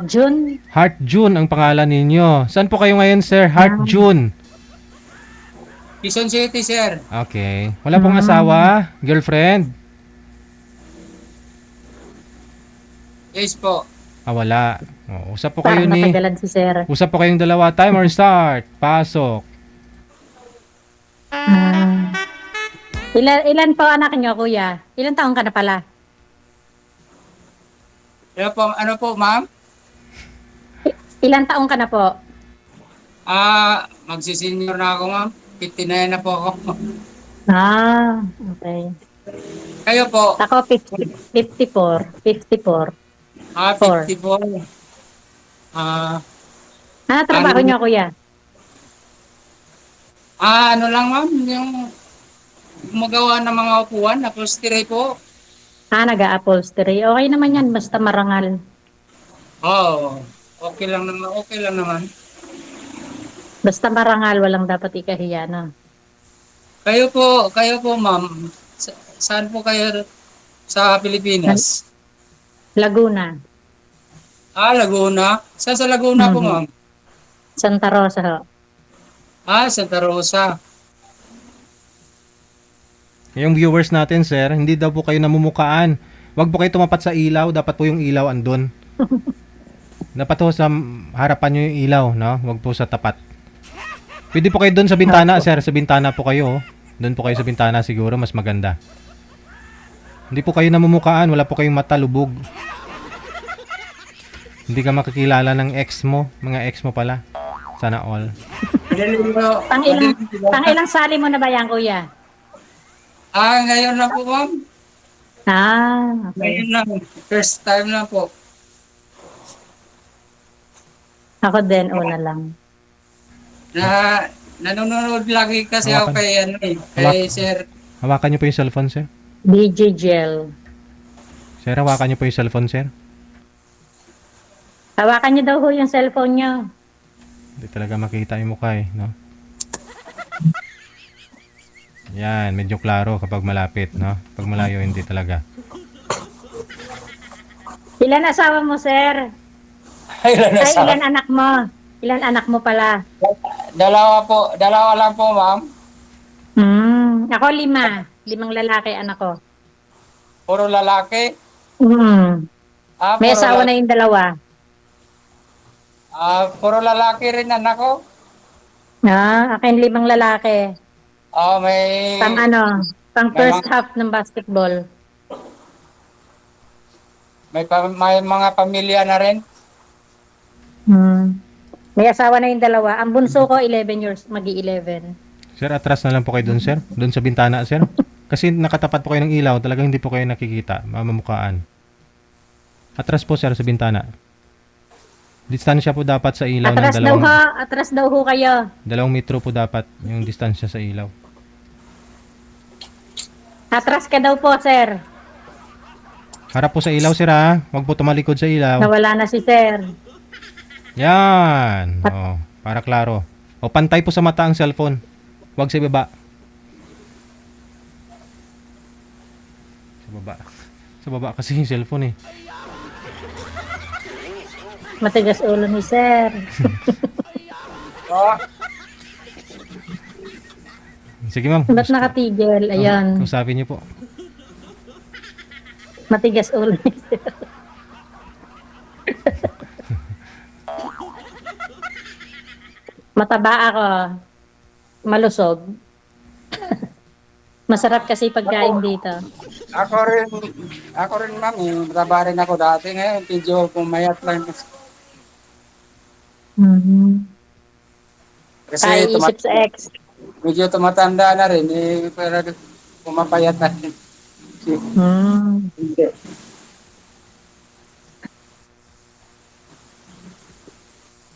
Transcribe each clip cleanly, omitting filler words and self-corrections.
June. Heart June ang pangalan ninyo. Saan po kayo ngayon, sir? Heart Ah, June. Quezon City, sir. Okay. Wala pong mm. asawa? Girlfriend? Yes po. Wala. Usap po kayo Parang ni... natagalan si Sir. Usap po kayong dalawa. Timer start. Pasok. Mm. Ilan po anak niyo, kuya? Ilan taong ka na pala? Ano po, ma'am? Ilan taong ka na po? Magsisenior na ako, ma'am. 59 na po ako. Okay. Kayo po? Ako 50, 54. 54. 4. 54. Ah, Ano trabaho ano, niyo, kuya? ano lang, ma'am, yung gumagawa ng mga upuan, upholstery po. Nag-a-upholstery. Okay naman yan, basta marangal. Oh, okay lang naman, okay lang naman. Basta marangal, walang dapat ikahiya, no? Kayo po, ma'am, saan po kayo sa Pilipinas? Laguna. Laguna. Saan sa Laguna po, Mhm. ma'am? Santa Rosa, ho. Santa Rosa. Yung viewers natin, sir, hindi daw po kayo namumukaan. Huwag po kayo tumapat sa ilaw. Dapat po yung ilaw andun. Dapat po sa harapan nyo yung ilaw, no? Huwag po sa tapat. Pwede po kayo doon sa bintana, Opo. sir. Sa bintana po kayo. Doon po kayo sa bintana siguro. Mas maganda. Hindi po kayo namumukaan. Wala po kayong mata, lubog. Hindi ka makakilala ng ex mo. Mga ex mo pala. Sana all. Pang ilang sali mo na ba yan, kuya? Ngayon na po, ma'am. Okay. Ngayon lang. First time na po. Ako din, una lang. Na nanonood lagi kasi ako Hawakan. kay Hawak, kay Sir. hawakan nyo po yung cellphone, sir. BJ Gel. Sir, hawakan nyo po yung cellphone, sir. Hawakan niyo daw ho yung cellphone niyo. Hindi talaga makita yung mukha eh, no? Yan, medyo klaro kapag malapit, no? Pag malayo, hindi talaga. Ilan asawa mo, sir? Ilan na Ay, sa? ilan anak mo? Ilan anak mo pala? Dalawa lang po, ma'am. Ako 5. 5 lalaki anak ko. Puro lalaki. Hmm. May Puro asawa lalaki. na yung dalawa. Puro lalaki rin anak ko. Akin 5 lalaki. May Pang ano, pang may first mga, half ng basketball. may mga pamilya na rin. Hmm. May asawa na yung dalawa. Ang bunso ko 11 years, magi-11. Sir, atras na lang po kayo dun, sir. Dun sa bintana, sir. Kasi nakatapat po kayo ng ilaw, talagang hindi po kayo nakikita, mamamukaan. Atras po, sir, sa bintana. Distansya po dapat sa ilaw ng Atras daw ho kayo. 2 metro po dapat yung distansya sa ilaw. Atras ka daw po, sir. Harap po sa ilaw, sir, ha? Huwag po tumalikod sa ilaw. Nawala na si sir. Yan. Oh, para klaro. O, pantay po sa mata ang cellphone. Huwag sa baba. Sa baba. Sa baba kasi yung cellphone eh. Matigas ulo ni sir. Oh, Sige, ma'am. Ba't nakatigil? Ayan. Kausapin niyo po. Matigas ulo ni sir. Mataba ako. Malusog. Masarap kasi pagkain dito. ako rin, ma'am. Mataba rin ako dati. Ngayon, medyo pumayat lang. Mm-hmm. Kasi Kaiisip sa ex. medyo tumatanda na rin. Pero pumapayat na rin. Hmm. Hindi.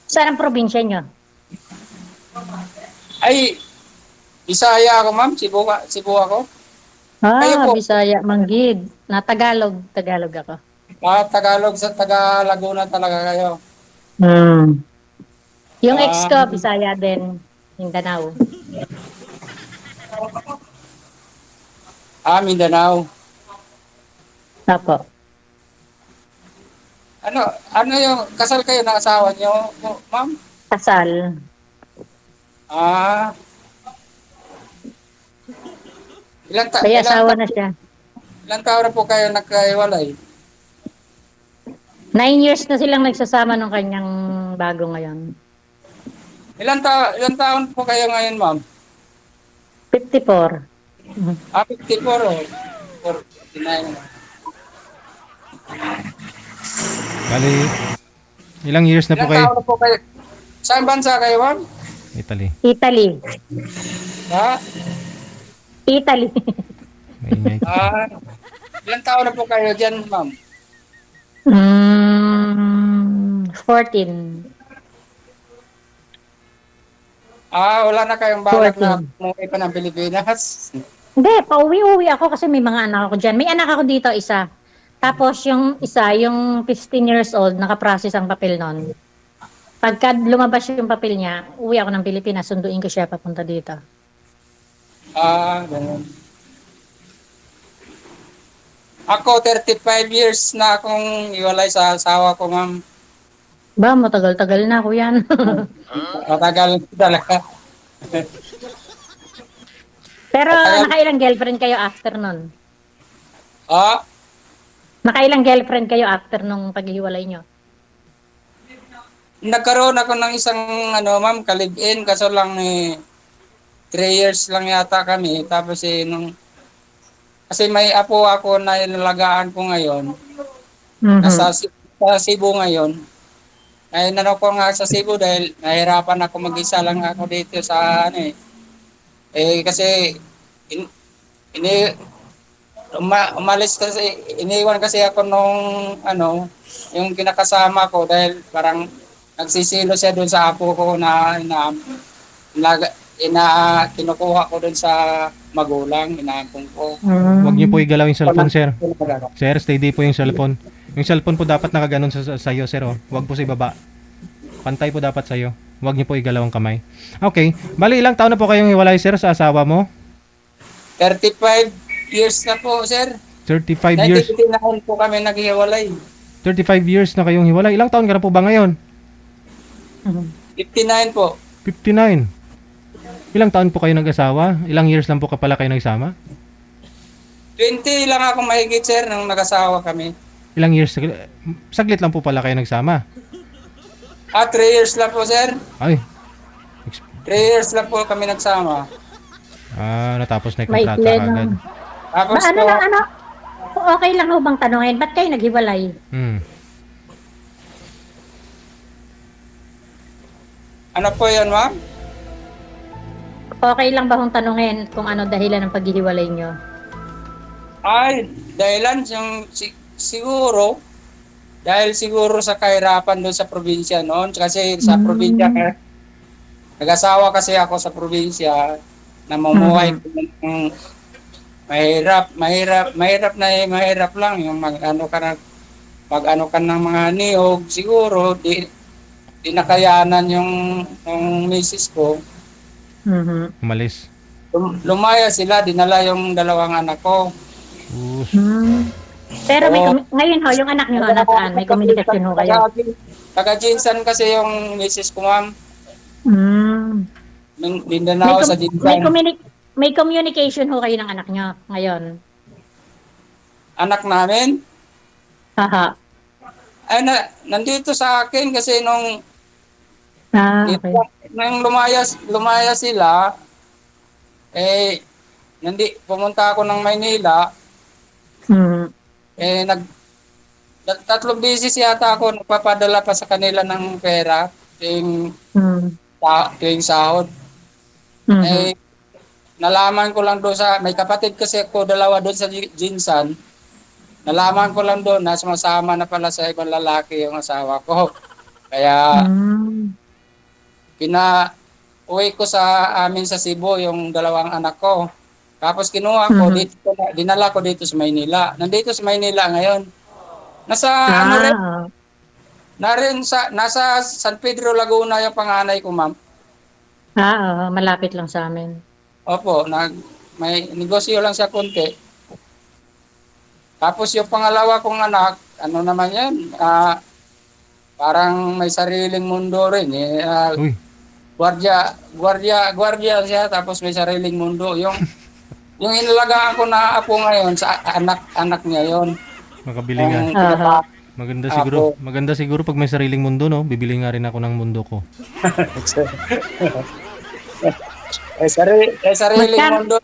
Saan ang probinsya nyo? Ay, Bisaya ako, ma'am. Cebu ako. Kayo po, Bisaya, Manggid. Tagalog ako. Tagalog sa taga Laguna talaga kayo. Hmm. Yung ex Ah, ko, Bisaya din. Mindanao. Mindanao. Apo. Ano, ano yung kasal kayo ng asawa niyo, ma'am? Kasal. Ah, May asawa na siya. ilang taon na po kayo nagkahiwalay? 9 years na silang nagsasama nung kanyang bago ngayon. Ilang taon po kayo ngayon, ma'am? 54. Mhm. 54 o 49. Bali, ilang years na po Ilang kayo? taon na po kayo? Saan bansa kayo, ma'am? Italy. Italy. Ha? Italy. Maingay. Ah, ilang taon na po kayo dyan, ma'am? 14. Ah, wala na kayong balak na 14. umuwi pa ng Pilipinas? Hindi, pauwi-uwi ako kasi may mga anak ako dyan. May anak ako dito, isa. Tapos yung isa, yung 15 years old, nakaprocess ang papel nun. Pagka lumabas yung papel niya, uwi ako ng Pilipinas, sunduin ko siya papunta dito. Ah, ganun. Ako, 35 years na akong iwalay sa asawa ko, ma'am. Ba, matagal-tagal na ako yan. Matagal talaga. Pero Matagal. nakailang girlfriend kayo after nun? Ah, Nakailang girlfriend kayo after nung paghihiwalay nyo? nagkaroon ako ng isang, ma'am, kalib-in. Kaso lang, 3 years lang yata kami. Tapos, kasi may apo ako na inalagaan ko ngayon. Mhm. Sa Cebu ngayon. Ay, ko nga sa Cebu dahil nahirapan ako mag-isa lang ako dito sa, kasi, in, ini, umalis kasi, iniwan kasi ako nung, yung kinakasama ko dahil parang nagsisilo siya doon sa apo ko kinukuha ko doon sa magulang, inaampong ko. Huwag niyo po igalaw yung cellphone, sir. Pag- Sir, steady po yung cellphone. Yung cellphone po dapat nakaganon sa iyo, sir. Oh. Huwag po sa ibaba. Pantay po dapat sa iyo. Huwag niyo po igalaw ang kamay. Okay. Bali, ilang taon na po kayong hiwalay, sir, sa asawa mo? 35 years na po, sir. 35 years. 1989 po kami naghiwalay. 35 years na kayong hiwalay. Ilang taon ka na po ba ngayon? Mhm. 59 po. 59. Ilang taon po kayo nag-asawa? Ilang years lang po pala kayo nagsama? 20 lang ako mahigit, sir, nung nag-asawa kami. Ilang years? Saglit lang po pala kayo nagsama. 3 years lang po, sir. Ay, 3 years lang po kami nagsama. natapos na yung May kontrata plan agad. ng... Tapos Ba, ano po, lang, ano? Okay lang ho bang tanungin? Ba't kayo naghiwalay? ano po yun, ma'am? Okay lang ba hong tanungin kung ano dahilan ng paghihiwalay nyo? Ay, dahilan siguro, dahil siguro sa kahirapan doon sa probinsya noon. Kasi sa probinsya, nag-asawa kasi ako sa probinsya, namumuhay ko ng mahirap lang yung mag-ano ka ng mga niyog. Siguro, di nakayanan yung misis ko. Mhm. Umalis. Lumaya sila, dinala yung dalawang anak ko. Pero Oo. ngayon ho, yung anak nyo ho, nasaan? May communication ho kayo? Taga-Jinsan kasi yung misis ko, ma'am. Mm. Mindanao sa Jinsan. May communication ho kayo ng anak nyo ngayon? Anak namin, Haha. ay nandito sa akin kasi nung Okay. lumaya sila, pumunta ako ng Maynila, Mm. tatlong beses yata ako nagpapadala pa sa kanila ng pera Mm. tuwing sahod. Mhm. Nalaman ko lang doon may kapatid kasi ako, dalawa doon sa Jinsan. Nalaman ko lang doon na sumasama na pala sa ibang lalaki yung asawa ko. Kaya Mm. uwi ko sa amin sa Cebu yung dalawang anak ko. Tapos kinuha ko, dinala ko dito sa Maynila. Nandito sa Maynila ngayon. Nasa Ah. nasa San Pedro, Laguna yung panganay ko, ma'am. Oo, malapit lang sa amin. Opo, may negosyo lang siya konti. Tapos yung pangalawa kong anak, ano naman yan, parang may sariling mundo rin eh. Uy, Gwardiya siya tapos may sariling mundo. Yung inalagaan ko na apo ngayon sa anak niya yon. makabili nga. Yung Aha. apo. Maganda siguro pag may sariling mundo, no? Bibili nga rin ako ng mundo ko. May sariling Magkano? mundo.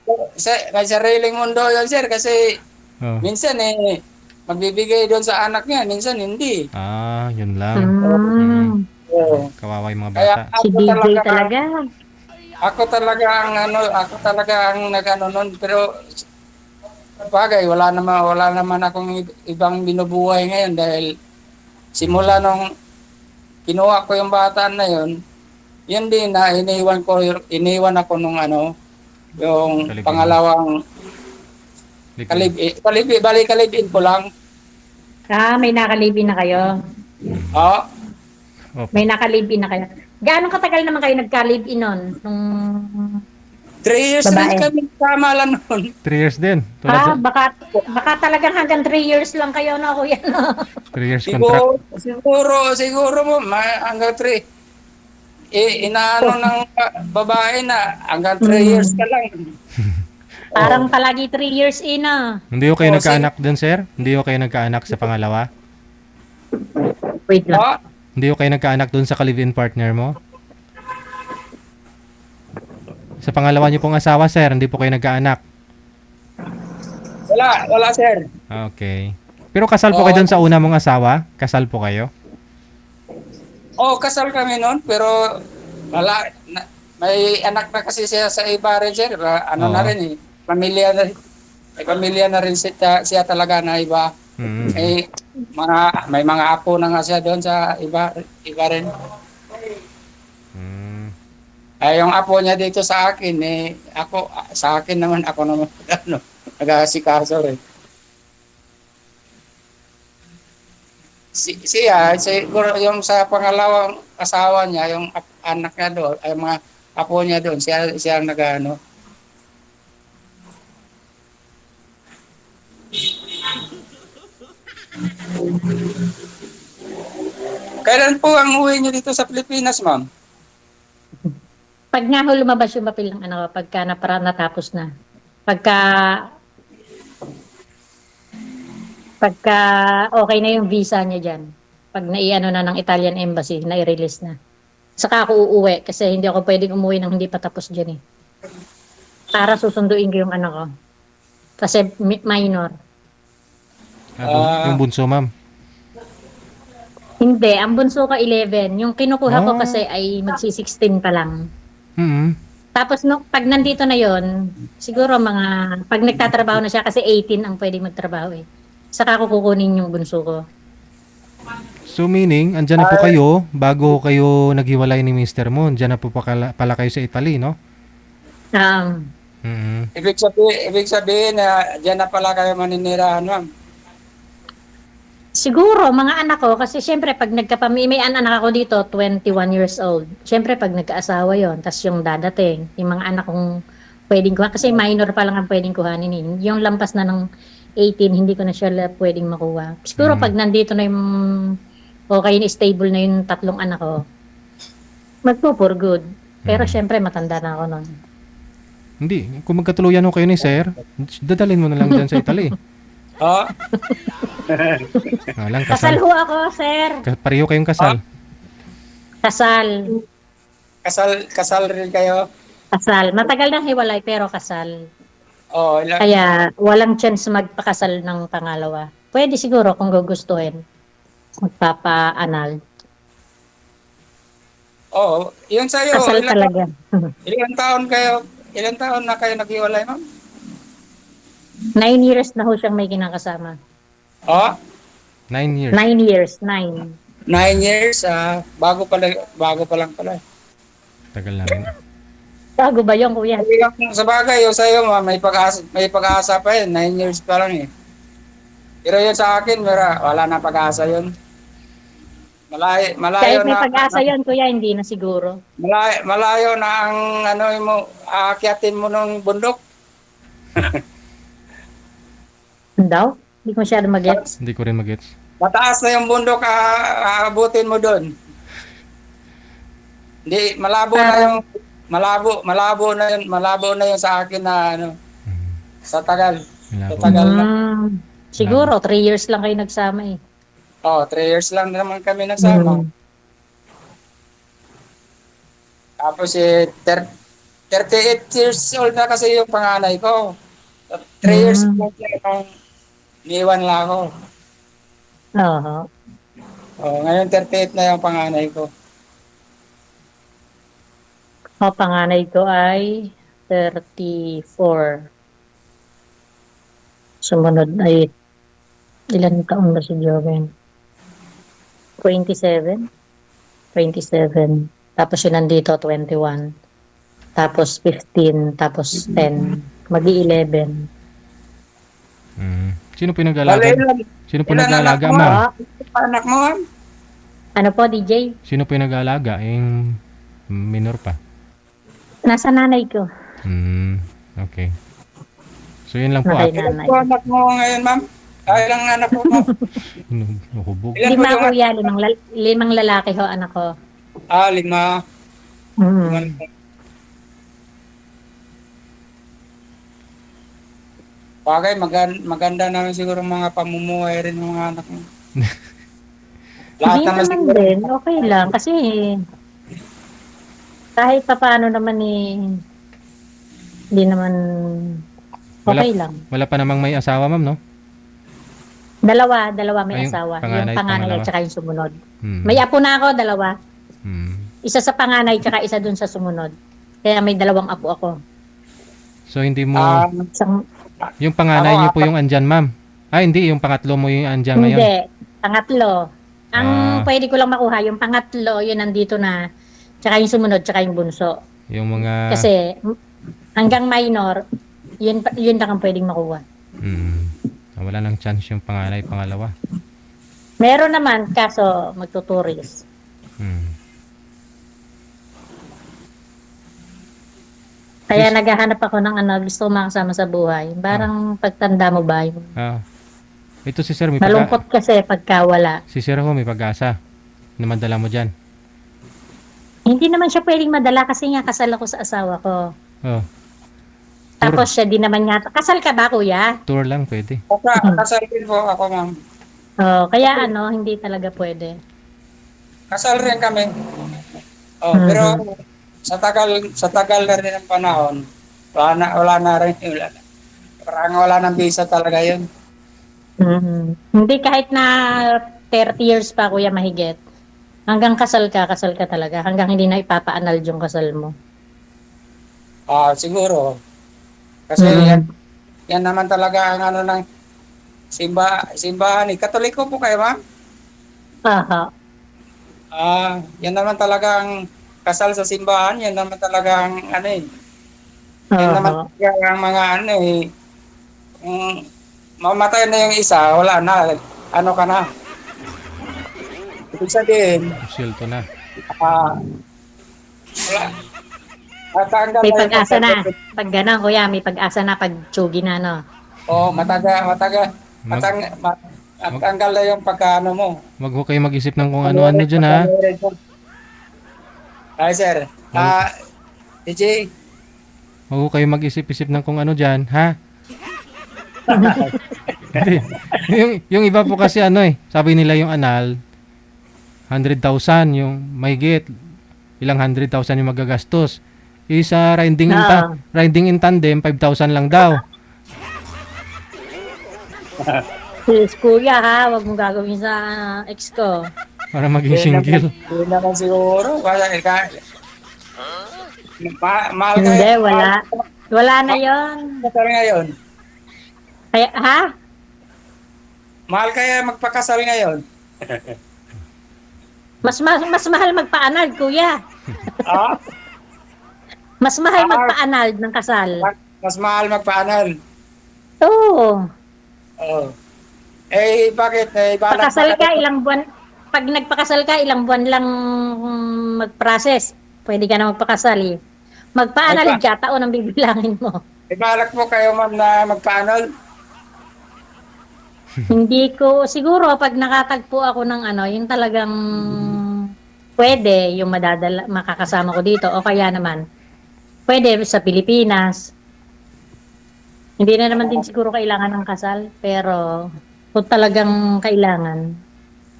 May sariling mundo yun, sir, kasi Oh. minsan magbibigay doon sa anak niya, minsan hindi. Ah, yun lang. Mm. Oo. Kawawa yung mga Kaya bata. Si DJ talaga. ako talaga ang nagano nun, pero bagay, wala naman akong ibang binubuhay ngayon dahil simula nung kinuha ko yung bata na yun din na iniwan ako nung yung Kalibin. pangalawang kalibin ko lang. May nakalibin na kayo. Oh, Opo. May nakalibin na kayo. Gaano katagal naman kayo nagka-live-in nun? Nung 3 years Babae. rin kami tama lang nun. 3 years din. Tulad sa baka talagang hanggang 3 years lang kayo na kuya, no? 3 years contract. Siguro mo hanggang 3. Inaano ng babae na hanggang 3 years ka lang. Parang palagi 3 years in, ah. Hindi ko kayo Oh, nagkaanak dun, sir? Hindi ko kayo nagkaanak sa pangalawa? Wait lang. Oh, Hindi ko kayo nagkaanak dun sa ka-live-in partner mo? Sa pangalawa niyo pong asawa, sir, hindi po kayo nagkaanak? wala sir. Okay. Pero kasal po kayo dun sa una mong asawa? Kasal po kayo? Oh, kasal kami noon pero may anak na kasi siya sa iba rin sir. Ano Oo. na rin eh. May pamilya na rin siya talaga na iba. Mm. May mga apo na nga siya doon sa iba rin. Mm. Ay yung apo niya dito sa akin sa akin naman ako naman nag-aasikaso rin. Siguro yung sa pangalawang asawa niya, yung anak niya doon, ay mga apo niya doon, siya ang nag-ano. Kailan po ang uwi niyo dito sa Pilipinas, ma'am? Pag nga ho lumabas yung papel ng anak ko, pagka natapos na. Pagka okay na yung visa niya dyan. Pag naiano na ng Italian Embassy, nai-release na. Saka ako uuwi kasi hindi ako pwedeng umuwi nang hindi pa tapos dyan eh. Para susunduin ko yung anak ko. Kasi minor. Yung bunso, ma'am. Hindi, ang bunso ko 11. Yung kinukuha ko Oh. kasi ay magsi-16 pa lang. Mm. Tapos pag nandito na yon, siguro pag nagtatrabaho na siya kasi 18 ang pwedeng magtrabaho eh. Saka ako kukunin yung bunso ko. So meaning, andyan na po kayo bago kayo naghiwalay ni Mr. mo. Andyan na po pala kayo sa Italy, no? Mm. Ibig sabihin na diyan na pala kayo maninirahan, ma'am. Siguro, mga anak ko, kasi syempre pag may anak ako dito, 21 years old. Syempre pag nagkaasawa yon, tas yung dadating, yung mga anak kong pwedeng kuha, kasi minor pa lang ang pwedeng kuhanin eh. Yung lampas na ng 18, hindi ko na siya pwedeng makuha. Siguro pag nandito na yung okay, stable na yung tatlong anak ko, magpo for good. Pero syempre matanda na ako nun. Hindi. Kung magkatuluyan ho kayo ni sir, dadalhin mo na lang dyan sa Italy. Oh, Lang, Kasal kasal. ho ako, sir. Pareho kayong kasal. Kasal. kasal rin kayo. Kasal. Matagal nang hiwalay, pero kasal. Oh, Kaya walang chance magpakasal ng pangalawa. Pwede siguro kung gugustuhin. Magpapa-anal. yun sa'yo. Kasal talaga. Ilang taon na kayo naghiwalay, ma'am? 9 years na ho siyang may kinakasama. Oh, 9 years. 9 years. 9. 9 years. Bago pa lang pala. Tagal na rin. Bago ba yung kuya? Sa bagay, yung sa'yo, may pag-asa pa yun. 9 years pa lang eh. Pero yun sa akin, wala na pag-asa yun. Malayo Kahit may na. pag-asa yun, kuya, hindi na siguro. Malayo na ang aakyatin mo ng bundok. Daw? Hindi ko masyado mag-gets. Hindi ko rin magets. Mataas na yung bundok, aabutin mo doon. Hindi, malabo na yung, malabo na yung sa akin na, ano, sa tagal. Wala Sa po. tagal na. Siguro, 3 years lang kayo nagsama eh. Oh, 3 years lang naman kami nagsama. Mm. Tapos 38 years old na kasi yung panganay ko. 3 years lang siya nung niwan lang ako. Oo. Oh, ngayon 38 na yung panganay ko. O, panganay ko ay 34. Sumunod ay, ilan taon na si Joven? 27? 27. Tapos yun nandito, 21. Tapos 15. Tapos 10. Magi-11. Sino po yung nag-aalaga? Sino po Ilan anak nag-aalaga, mo? ma'am? Anak mo, ma'am? Ano po, DJ? Sino po yung nag-aalaga? Yung minor pa. Nasa nanay ko. Okay. So, yun lang po. Okay, Ilan nanay. po anak mo ngayon, ma'am? Ilang anak po, ma'am? Nahubog. Ilan po 5 yung kuya, 5 lalaki ho, anak ko. 5. Mm. Bagay, maganda naman siguro mga pamumuhay rin ng mga anak mo. Lahat Hindi naman naman siguro. din, okay lang. Kasi kahit pa paano naman hindi naman okay lang. Wala pa namang may asawa, ma'am, no? Dalawa may Yung asawa. panganay, Yung panganay pangalawa. at saka yung sumunod. Hmm. May apo na ako, 2. Hmm. Isa sa panganay tsaka isa dun sa sumunod. Kaya may 2 apo ako. So, hindi mo... Isang, yung panganay ako, niyo po yung andyan, ma'am? Hindi. Yung pangatlo mo yung andyan ngayon. hindi. Pangatlo. Ang Ah. pwede ko lang makuha, yung pangatlo, yun nandito na. Tsaka yung sumunod, tsaka yung bunso. Yung mga... Kasi hanggang minor, yun lang ang pwedeng makuha. Wala nang chance yung panganay, pangalawa. Meron naman, kaso magtuturis. Kaya naghahanap ako ng gusto ko makasama sa buhay. Parang pagtanda mo ba? Yung Ito si Sir, may malungkot kasi pagka wala. Si Sir ho, may pag-asa na madala mo dyan. Hindi naman siya pwedeng madala kasi nga kasal ako sa asawa ko. Oh, Tapos siya din naman nga. Kasal ka ba, kuya? tour lang pwede. Kasal din po ako, ma'am. Kaya hindi talaga pwede. Kasal rin kami. Pero sa tagal na rin ng panahon, wala na rin. Parang wala nang visa talaga yun. Hindi kahit na 30 years pa, kuya, mahigit. Hanggang kasal ka talaga. Hanggang hindi na ipapaanal yung kasal mo. Siguro. Kasi yan naman talaga ang ano ng simbahan. Katoliko po kayo, ma'am? Aha. Yan naman talaga ang kasal sa simbahan. Yan naman talaga ang ano eh. Yan naman talaga ang mga ano eh. Kung mamatay na yung isa, wala na. Ano ka na? Ibig sabihin, Silto na. wala. Matanggal May na yung pag-asa na. pagkakas- Pag gano'n, kuya, may pag-asa na pag tsugi na, no? matanggal na yung pagkaano mo. Wag ho kayo mag-isip ng kung ano-ano dyan, ha? Ay, sir. DJ, Wag ho kayo mag-isip-isip ng kung ano dyan, ha? Hindi. yung iba po kasi sabi nila yung anal, 100,000 yung mahigit, ilang 100,000 yung magagastos. Isa riding in tandem, 5,000 lang daw. Sis, kuya, ha? Huwag mong gagawin sa ex ko. Para maging single. Hindi naman siguro. Mahal Hindi, kayo. wala. Wala na yon. Magpakasal ngayon. Kaya, ha? Mahal kaya magpakasal ngayon. Mas mahal magpa-anal, kuya. Mas mahal magpa-anal ng kasal. Mas mahal magpaanal. Oo. Bakit? Pakasal ka, ilang buwan. Pag nagpakasal ka, ilang buwan lang mag-process. Pwede ka na magpakasal, eh. Magpa-anal, taon ang bibilangin mo. Balak po kayo, ma'am, na magpaanal. Hindi ko siguro pag nakatagpo ako ng ano, yung talagang pwede yung makakasama ko dito o kaya naman pwede sa Pilipinas. Hindi na naman din siguro kailangan ng kasal, pero kung talagang kailangan,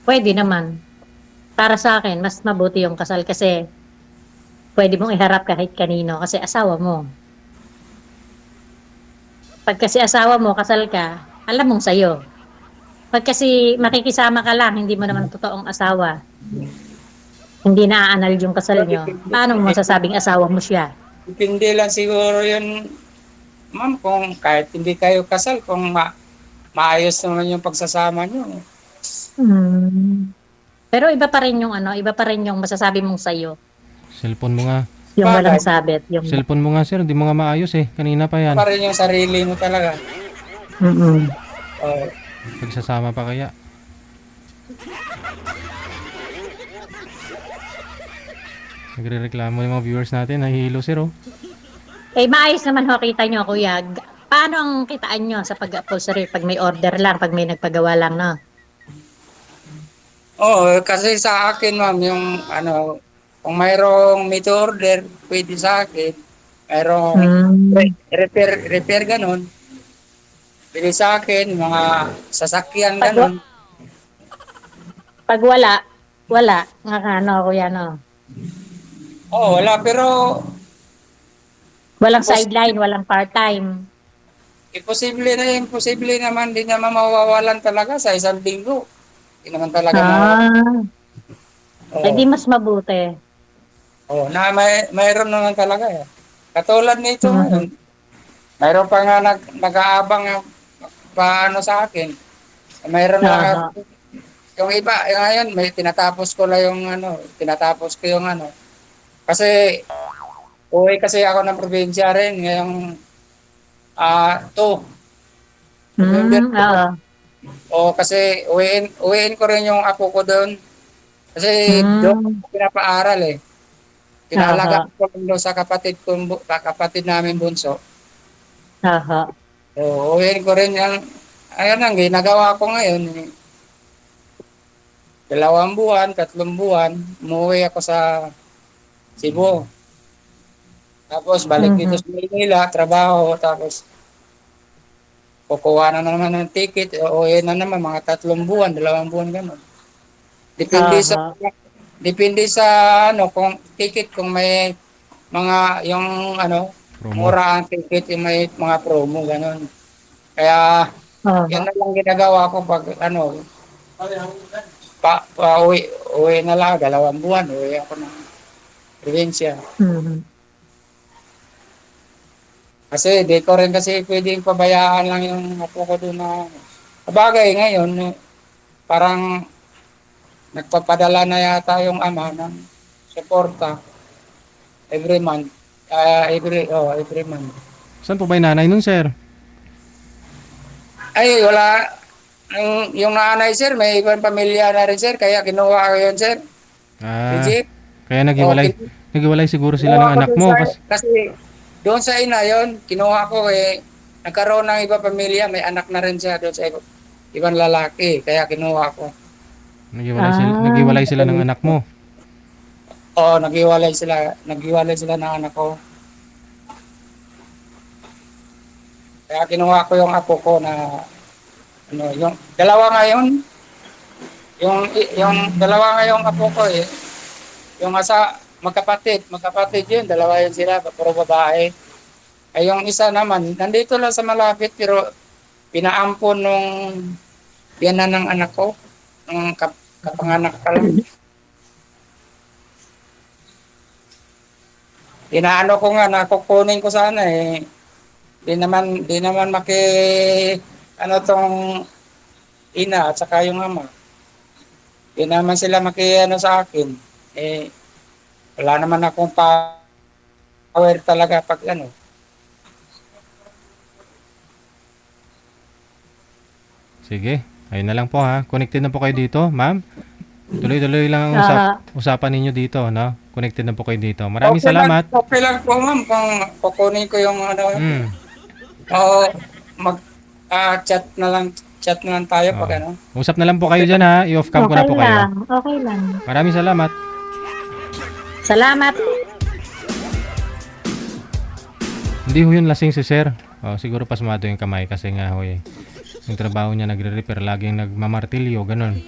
pwede naman. Para sa akin, mas mabuti yung kasal kasi pwede mong iharap kahit kanino kasi asawa mo. Pag kasi asawa mo, kasal ka, alam mong sa'yo. Pag kasi makikisama ka lang, hindi mo naman totoong asawa, hindi na-aanal yung kasal Pero nyo, paano mo masasabing asawa mo siya? depende lang siguro yun, ma'am, kung kahit hindi kayo kasal, kung maayos naman yung pagsasama nyo. Hmm. Pero iba pa rin yung ano, iba pa rin yung masasabi mong sa'yo. Cellphone mo nga. Yung walang Bagay, sabit, yung... Cellphone mo nga, sir. Hindi mo nga maayos eh. Kanina pa yan. pa rin yung sarili mo talaga. Mm-mm. Oh, Pagsasama pa kaya. Nagre-reklamo yung mga viewers natin. Nahihilo, sir, oh. Eh, maayos naman ho, kita nyo, kuya. Paano ang kitaan nyo sa pag-upholstery? Pag may order lang, pag may nagpagawa lang, no? oh, kasi sa akin, ma'am, yung ano, kung mayroong meet order, pwede sa akin. Mayroong Hmm. repair ganun, pwede sa akin, mga sasakyan Pag, ganun. pag wala, nga ka, no, kuya, no? Oh, wala, pero Walang impos- sideline, walang part-time. imposible naman, din naman mawawalan talaga sa isang linggo. Hindi naman talaga mawawalan. Ah, eh di Oh, mas mabuti. oh, mayroon naman talaga. Eh. Katulad nito Mhm. ngayon, mayroon pa nga nag-aabang yung paano sa akin. Mayroon lang Aha. yung iba, ngayon may tinatapos ko lang yung ano, tinatapos ko yung ano. Kasi uwi kasi ako ng probinsya rin ngayong 2 November Hmm, 2. oo. O kasi uwiin ko rin yung apo ko doon. Kasi doon Hmm, ako pinapaaral eh. Pinalaga aha. ko doon sa kapatid namin bunso. Aha. O uwiin ko rin yung, ayun ang ginagawa ko ngayon. 2 buwan, 3 buwan, umuwi ako sa Cebu. Tapos balik dito Mhm. sa Manila, trabaho, tapos kukuha na naman ng ticket, uuwi na naman mga 3 buwan, 2 buwan gano'n. Depende sa Aha. depende sa ano kung ticket kung may mga yung ano Promo. mura ang ticket yung may mga promo gano'n. Kaya yan Aha. na lang ginagawa ko pag ano uwi na lang 2 buwan, uwi ako ng probinsya. Mhm. Kasi di ko rin kasi pwedeng pabayaan lang yung apo ko doon na bagay ngayon, parang nagpapadala na yata yung ama ng suporta every month. Every month. Saan po ba yung nanay nun, sir? Ay, wala. Yung nanay, sir, may ibang pamilya na rin, sir. Kaya kinuha ko yun, sir. Ah, Legit. kaya O, naghiwalay. Naghiwalay siguro sila ng kinuha ko anak doon mo. sa, Kasi, kasi doon sa ina yon kinuha ko eh, nagkaroon ng iba pamilya, may anak na rin siya doon sa ibang lalaki. Kaya kinuha ko. Ah, naghiwalay sila ng anak mo. Oo, naghiwalay sila ng anak ko. Kaya kinuha ko yung apo ko na, ano, yung dalawa ngayon, yung dalawa ngayong apo ko eh, yung magkapatid yun, dalawa yun sila, puro babae. Ay yung isa naman, nandito lang sa malapit pero pinaampon nung biyanan ng anak ko, ng kapanganak pa lang. Inaano ko nga na kukunin ko sana eh. Di naman ano tong ina at saka yung ama. Di naman sila ano sa akin. Eh, wala naman akong power talaga pag ano. Sige. Ayun na lang po ha. Connected na po kayo dito, ma'am. Tuloy-tuloy lang ang aha. usapan ninyo dito, no? Connected na po kayo dito. Maraming salamat. Okay lang po ma'am kung kukunin ko yung ano, Hmm. o mag chat na lang chat na lang tayo pag Oo. ano. Usap na lang po kayo dyan ha. I-off cam ko na Okay po kayo. lang. Okay lang. Maraming salamat. Salamat. Hindi ho yun lasing si sir. Siguro pasmado yung kamay kasi nga ho yung trabaho niya nagre-repair, laging nagmamartilyo, ganun.